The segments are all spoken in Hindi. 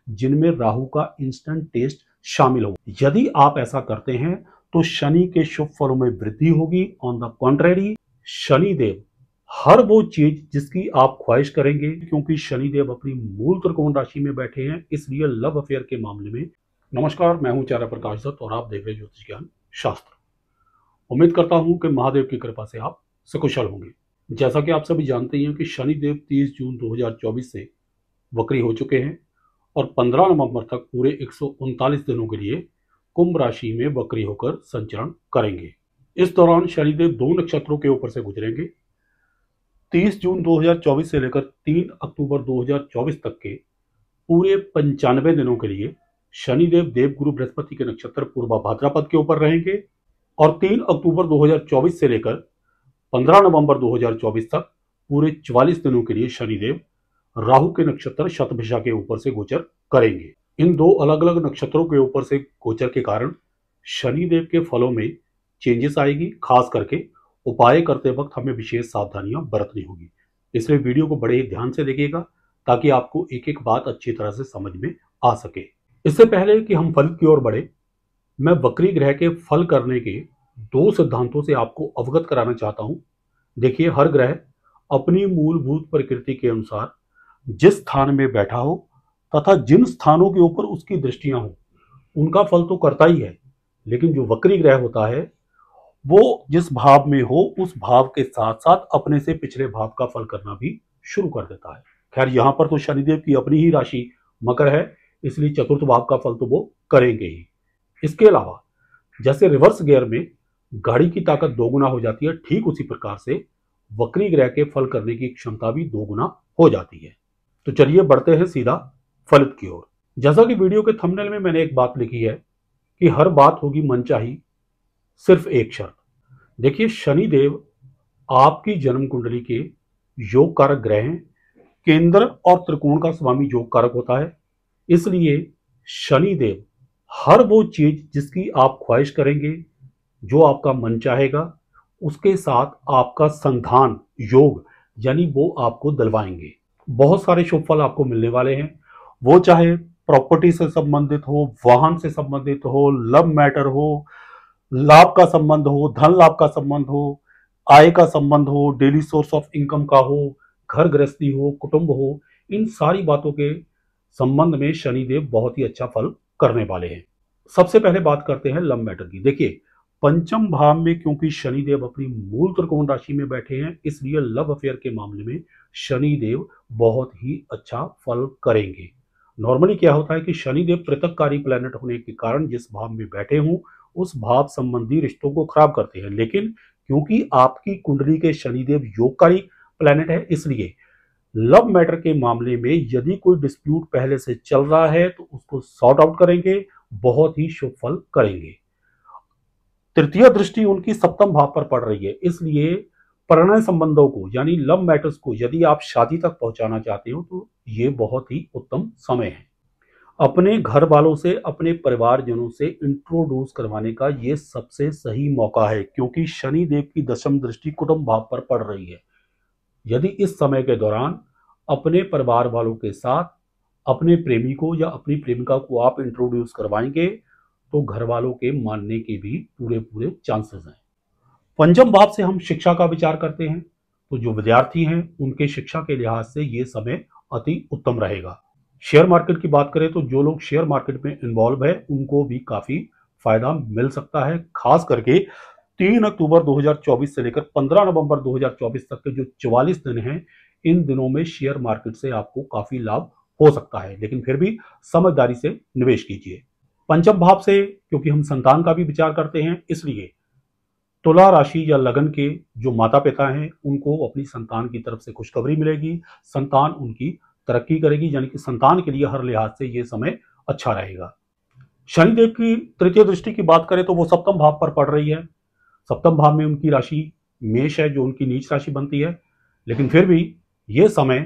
जिनमें राहु का इंस्टेंट टेस्ट शामिल हो। यदि आप ऐसा करते हैं तो शनि के शुभ फलों में वृद्धि होगी। ऑन द कॉन्ट्रेरी, शनिदेव हर वो चीज जिसकी आप ख्वाहिश करेंगे, क्योंकि शनिदेव अपनी मूल त्रिकोण राशि में बैठे हैं, इसलिए लव अफेयर के मामले में। नमस्कार, मैं हूं चारा प्रकाश दत्त और आप देख रहे हैं ज्योतिष ज्ञान शास्त्र। उम्मीद करता हूं कि महादेव की कृपा से आप सकुशल होंगे। जैसा कि आप सभी जानते हैं कि शनिदेव 30 जून 2024 से वक्री हो चुके हैं और 15 नवंबर तक पूरे 139 दिनों के लिए कुंभ राशि में वक्री होकर संचरण करेंगे। इस दौरान शनिदेव 2 नक्षत्रों के ऊपर से गुजरेंगे। 30 जून 2024 से लेकर 3 अक्टूबर 2024 तक के पूरे 95 दिनों के लिए शनिदेव देवगुरु बृहस्पति के नक्षत्र पूर्वा भाद्रपद के ऊपर रहेंगे और 3 अक्टूबर 2024 से लेकर 15 नवंबर 2024 तक पूरे 44 दिनों के लिए शनिदेव राहु के नक्षत्र शतभिषा के ऊपर से गोचर करेंगे। इन दो अलग अलग नक्षत्रों के ऊपर से गोचर के कारण शनिदेव के फलों में चेंजेस आएगी। खास करके उपाय करते वक्त हमें विशेष सावधानियां बरतनी होगी, इसलिए वीडियो को बड़े ही ध्यान से देखिएगा ताकि आपको एक एक बात अच्छी तरह से समझ में आ सके। इससे पहले कि हम फल की ओर बढ़े, मैं वक्री ग्रह के फल करने के 2 सिद्धांतों से आपको अवगत कराना चाहता हूं। देखिए, हर ग्रह अपनी मूलभूत प्रकृति के अनुसार जिस स्थान में बैठा हो तथा जिन स्थानों के ऊपर उसकी दृष्टियां हो, उनका फल तो करता ही है, लेकिन जो वक्री ग्रह होता है वो जिस भाव में हो उस भाव के साथ साथ अपने से पिछले भाव का फल करना भी शुरू कर देता है। खैर, यहां पर तो शनिदेव की अपनी ही राशि मकर है, इसलिए चतुर्थ भाव का फल तो वो करेंगे ही। इसके अलावा जैसे रिवर्स गियर में गाड़ी की ताकत दोगुना हो जाती है, ठीक उसी प्रकार से वक्री ग्रह के फल करने की क्षमता भी दोगुना हो जाती है। तो चलिए बढ़ते हैं सीधा फलित की ओर। जैसा कि वीडियो के थंबनेल में मैंने एक बात लिखी है कि हर बात होगी मनचाही, सिर्फ एक शर्त। देखिए, शनिदेव आपकी जन्म कुंडली के योग कारक ग्रह हैं। केंद्र और त्रिकोण का स्वामी योग कारक होता है, इसलिए शनिदेव हर वो चीज जिसकी आप ख्वाहिश करेंगे, जो आपका मन चाहेगा, उसके साथ आपका संधान योग यानी वो आपको दिलवाएंगे। बहुत सारे शुभ फल आपको मिलने वाले हैं, वो चाहे प्रॉपर्टी से संबंधित हो, वाहन से संबंधित हो, लव मैटर हो, लाभ का संबंध हो, धन लाभ का संबंध हो, आय का संबंध हो, डेली सोर्स ऑफ इनकम का हो, घर गृहस्थी हो, कुटुंब हो, इन सारी बातों के संबंध में शनिदेव बहुत ही अच्छा फल करने वाले हैं। सबसे पहले बात करते हैं लव मैटर की। देखिए, पंचम भाव में क्योंकि शनिदेव अपनी मूल त्रिकोण राशि में बैठे हैं, इसलिए लव अफेयर के मामले में शनिदेव बहुत ही अच्छा फल करेंगे। नॉर्मली क्या होता है कि शनिदेव पृथककारी प्लैनेट होने के कारण जिस भाव में बैठे हों उस भाव संबंधी रिश्तों को खराब करते हैं, लेकिन क्योंकि आपकी कुंडली के शनिदेव योगकारी प्लैनेट है, इसलिए लव मैटर के मामले में यदि कोई डिस्प्यूट पहले से चल रहा है तो उसको सॉर्ट आउट करेंगे, बहुत ही शुभ फल करेंगे। तृतीय दृष्टि उनकी सप्तम भाव पर पड़ रही है, इसलिए प्रणय संबंधों को यानी लव मैटर्स को यदि आप शादी तक पहुंचाना चाहते हो तो ये बहुत ही उत्तम समय है। अपने घर वालों से, अपने परिवारजनों से इंट्रोड्यूस करवाने का ये सबसे सही मौका है, क्योंकि शनिदेव की दशम दृष्टि कुटुंब भाव पर पड़ रही है। यदि इस समय के दौरान अपने परिवार वालों के साथ अपने प्रेमी को या अपनी प्रेमिका को आप इंट्रोड्यूस करवाएंगे तो घर वालों के मानने के भी पूरे पूरे चांसेस हैं। पंचम भाव से हम शिक्षा का विचार करते हैं, तो जो विद्यार्थी हैं उनके शिक्षा के लिहाज से ये समय अति उत्तम रहेगा। शेयर मार्केट की बात करें तो जो लोग शेयर मार्केट में इन्वॉल्व है उनको भी काफी फायदा मिल सकता है। खास करके 3 अक्टूबर 2024 से लेकर 15 नवंबर 2024 तक के जो 44 दिन हैं, इन दिनों में शेयर मार्केट से आपको काफी लाभ हो सकता है, लेकिन फिर भी समझदारी से निवेश कीजिए। पंचम भाव से क्योंकि हम संतान का भी विचार करते हैं, इसलिए तुला राशि या लगन के जो माता पिता हैं उनको अपनी संतान की तरफ से खुशखबरी मिलेगी। संतान उनकी तरक्की करेगी, यानी कि संतान के लिए हर लिहाज से यह समय अच्छा रहेगा। शनिदेव की तृतीय दृष्टि की बात करें तो वो सप्तम भाव पर पड़ रही है। सप्तम भाव में उनकी राशि मेष है, जो उनकी नीच राशि बनती है, लेकिन फिर भी यह समय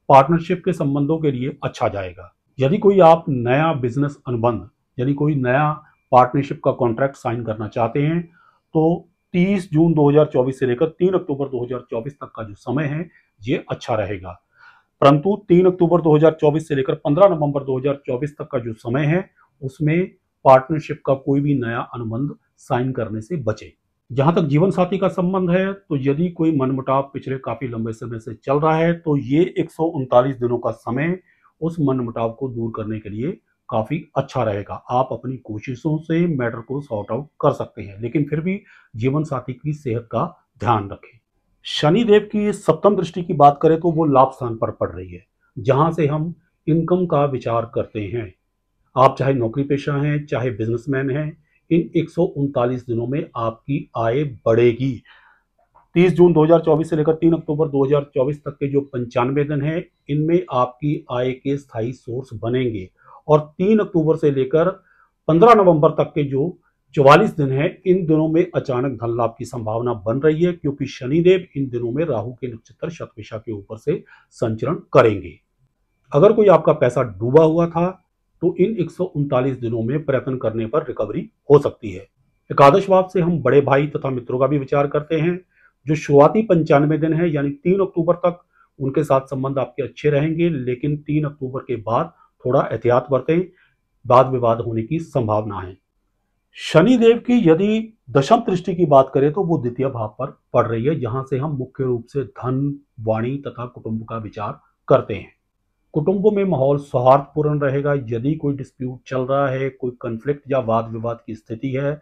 पार्टनरशिप के संबंधों के लिए अच्छा जाएगा। यदि कोई आप नया बिजनेस अनुबंध यानी कोई नया पार्टनरशिप का कॉन्ट्रैक्ट साइन करना चाहते हैं तो 30 जून 2024 से लेकर 3 अक्टूबर 2024 तक का जो समय है ये अच्छा रहेगा। परंतु 3 अक्टूबर 2024 से लेकर 15 नवंबर 2024 तक का जो समय है उसमें पार्टनरशिप का कोई भी नया अनुबंध साइन करने से बचे। जहां तक जीवन साथी का संबंध है तो यदि कोई मनमुटाव पिछले काफी लंबे समय से चल रहा है तो ये 139 दिनों का समय उस मनमुटाव को दूर करने के लिए काफी अच्छा रहेगा। आप अपनी कोशिशों से मैटर को सॉर्ट आउट कर सकते हैं, लेकिन फिर भी जीवन साथी की सेहत का ध्यान रखें। शनिदेव की सप्तम दृष्टि की बात करें तो वो लाभ स्थान पर पड़ रही है, जहां से हम इनकम का विचार करते हैं। आप चाहे नौकरी पेशा हैं, चाहे बिजनेसमैन हैं, इन 139 दिनों में आपकी आय बढ़ेगी। 30 जून 2024 से लेकर 3 अक्टूबर 2024 तक के जो 95 दिन हैं, इनमें आपकी आय के स्थायी सोर्स बनेंगे। और 3 अक्टूबर से लेकर 15 नवंबर तक के जो 44 दिन हैं, इन दिनों में अचानक धन लाभ की संभावना बन रही है, क्योंकि शनिदेव इन दिनों में राहु के नक्षत्र शतभिषा के ऊपर से संचरण करेंगे। अगर कोई आपका पैसा डूबा हुआ था तो इन 139 दिनों में प्रयत्न करने पर रिकवरी हो सकती है। एकादश भाव से हम बड़े भाई तथा मित्रों का भी विचार करते हैं। जो शुरुआती 95 दिन है यानी 3 अक्टूबर तक, उनके साथ संबंध आपके अच्छे रहेंगे, लेकिन 3 अक्टूबर के बाद थोड़ा एहतियात बरतें, वाद विवाद होने की संभावना है। शनिदेव की यदि दशम दृष्टि की बात करें तो वो द्वितीय भाव पर पड़ रही है, जहां से हम मुख्य रूप से धन, वाणी तथा कुटुंब का विचार करते हैं। कुटुंबों में माहौल सौहार्दपूर्ण रहेगा। यदि कोई डिस्प्यूट चल रहा है, कोई कन्फ्लिक्ट या वाद विवाद की स्थिति है,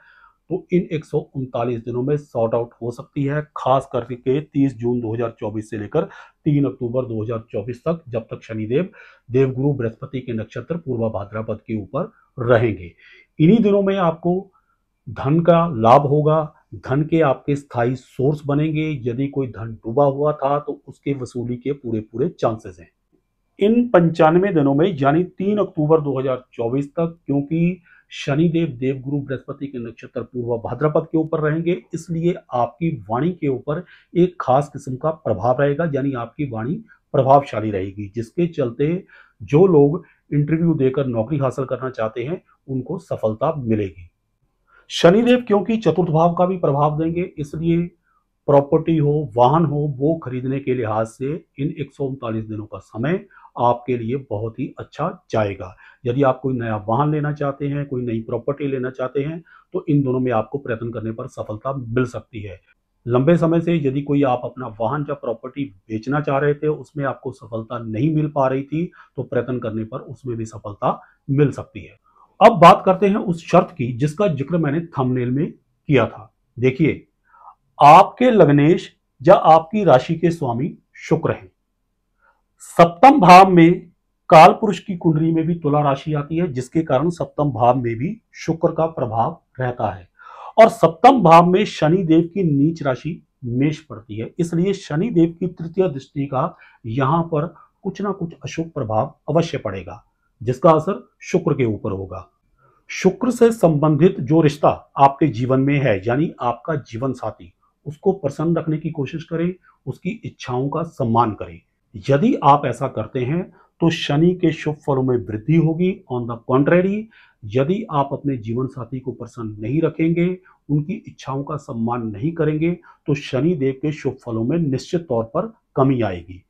तो इन 139 दिनों में सॉर्ट आउट हो सकती है, खास करके 30 जून 2024 से लेकर 3 अक्टूबर 2024 तक, जब तक शनिदेव देवगुरु बृहस्पति के नक्षत्र पूर्वा भाद्रपद के ऊपर रहेंगे। इन्हीं दिनों में आपको धन का लाभ होगा, धन के आपके स्थायी सोर्स बनेंगे। यदि कोई धन डूबा हुआ था तो उसके वसूली के पूरे पूरे चांसेस हैं इन 95 दिनों में, यानी 3 अक्टूबर 2024 तक। क्योंकि शनिदेव देवगुरु बृहस्पति के नक्षत्र पूर्वा भाद्रपद के ऊपर रहेंगे, इसलिए आपकी वाणी के ऊपर एक खास किस्म का प्रभाव रहेगा, यानी आपकी वाणी प्रभावशाली रहेगी, जिसके चलते जो लोग इंटरव्यू देकर नौकरी हासिल करना चाहते हैं उनको सफलता मिलेगी। शनिदेव क्योंकि चतुर्थ भाव का भी प्रभाव देंगे, इसलिए प्रॉपर्टी हो, वाहन हो, वो खरीदने के लिहाज से इन 139 दिनों का समय आपके लिए बहुत ही अच्छा जाएगा। यदि आप कोई नया वाहन लेना चाहते हैं, कोई नई प्रॉपर्टी लेना चाहते हैं, तो इन दोनों में आपको प्रयत्न करने पर सफलता मिल सकती है। लंबे समय से यदि कोई आप अपना वाहन या प्रॉपर्टी बेचना चाह रहे थे, उसमें आपको सफलता नहीं मिल पा रही थी, तो प्रयत्न करने पर उसमें भी सफलता मिल सकती है। अब बात करते हैं उस शर्त की जिसका जिक्र मैंने थंबनेल में किया था। देखिए, आपके लग्नेश या आपकी राशि के स्वामी शुक्र हैं। सप्तम भाव में काल पुरुष की कुंडली में भी तुला राशि आती है, जिसके कारण सप्तम भाव में भी शुक्र का प्रभाव रहता है। और सप्तम भाव में शनि देव की नीच राशि मेष पड़ती है, इसलिए शनि देव की तृतीय दृष्टि का यहां पर कुछ ना कुछ अशुभ प्रभाव अवश्य पड़ेगा, जिसका असर शुक्र के ऊपर होगा। शुक्र से संबंधित जो रिश्ता आपके जीवन में है, यानी आपका जीवन साथी, उसको प्रसन्न रखने की कोशिश करें, उसकी इच्छाओं का सम्मान करें। यदि आप ऐसा करते हैं तो शनि के शुभ फलों में वृद्धि होगी। ऑन द कॉन्ट्रेरी, यदि आप अपने जीवन साथी को प्रसन्न नहीं रखेंगे, उनकी इच्छाओं का सम्मान नहीं करेंगे, तो शनि देव के शुभ फलों में निश्चित तौर पर कमी आएगी।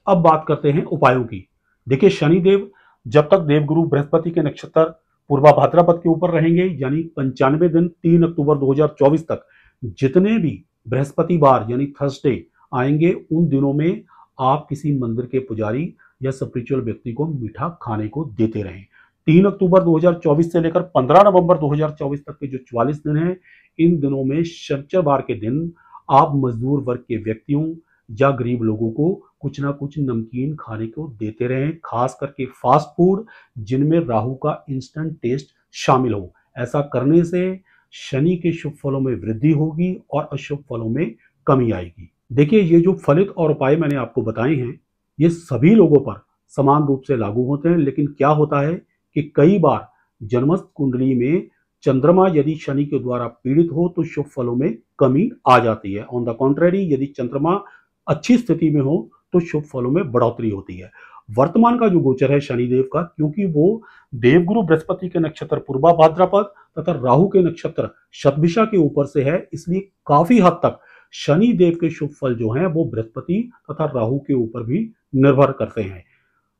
अब बात करते हैं उपायों की। देखिए, शनि देव जब तक देवगुरु बृहस्पति के नक्षत्र पूर्वा भाद्रपद के ऊपर रहेंगे, यानी 95 दिन 3 अक्टूबर 2024 तक, जितने भी बृहस्पतिवार यानी थर्सडे आएंगे, उन दिनों में आप किसी मंदिर के पुजारी या स्पिरिचुअल व्यक्ति को मीठा खाने को देते रहें। 3 अक्टूबर 2024 से लेकर 15 नवंबर 2024 तक के जो 44 दिन हैं, इन दिनों में शनिवार के दिन आप मजदूर वर्ग के व्यक्तियों या गरीब लोगों को कुछ ना कुछ नमकीन खाने को देते रहें, खास करके फास्ट फूड जिनमें राहु का इंस्टेंट टेस्ट शामिल हो। ऐसा करने से शनि के शुभ फलों में वृद्धि होगी और अशुभ फलों में कमी आएगी। देखिए, ये जो फलित और उपाय मैंने आपको बताए हैं, ये सभी लोगों पर समान रूप से लागू होते हैं, लेकिन क्या होता है कि कई बार जन्मस्थ कुंडली में चंद्रमा यदि शनि के द्वारा पीड़ित हो तो शुभ फलों में कमी आ जाती है। ऑन द कॉन्ट्रेरी, यदि चंद्रमा अच्छी स्थिति में हो तो शुभ फलों में बढ़ोतरी होती है। वर्तमान का जो गोचर है शनिदेव का, क्योंकि वो देवगुरु बृहस्पति के नक्षत्र पूर्वा भाद्रपद तथा राहु के नक्षत्र शतभिषा के ऊपर से है, इसलिए काफी हद तक शनि देव के शुभ फल जो हैं वो बृहस्पति तथा राहु के ऊपर भी निर्भर करते हैं।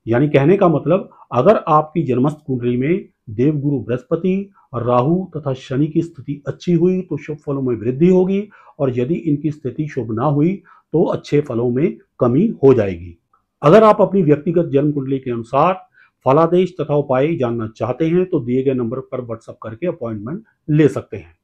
यानी कहने का मतलब, अगर आपकी जन्मस्थ कुंडली में देवगुरु बृहस्पति, राहु तथा शनि की स्थिति अच्छी हुई तो शुभ फलों में वृद्धि होगी, और यदि इनकी स्थिति शुभ ना हुई तो अच्छे फलों में कमी हो जाएगी। अगर आप अपनी व्यक्तिगत जन्म कुंडली के अनुसार फलादेश तथा उपाय जानना चाहते हैं तो दिए गए नंबर पर व्हाट्सएप करके अपॉइंटमेंट ले सकते हैं।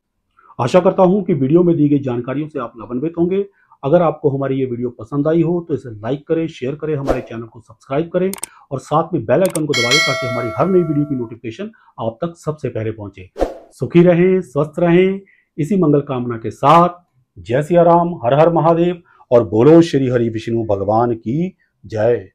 आशा करता हूं कि वीडियो में दी गई जानकारियों से आप लाभान्वित होंगे। अगर आपको हमारी ये वीडियो पसंद आई हो तो इसे लाइक करें, शेयर करें, हमारे चैनल को सब्सक्राइब करें और साथ में बेल आइकन को दबाएं ताकि हमारी हर नई वीडियो की नोटिफिकेशन आप तक सबसे पहले पहुंचे। सुखी रहें, स्वस्थ रहें, इसी मंगल कामना के साथ जय सिया राम, हर हर महादेव और बोलो श्री हरि विष्णु भगवान की जय।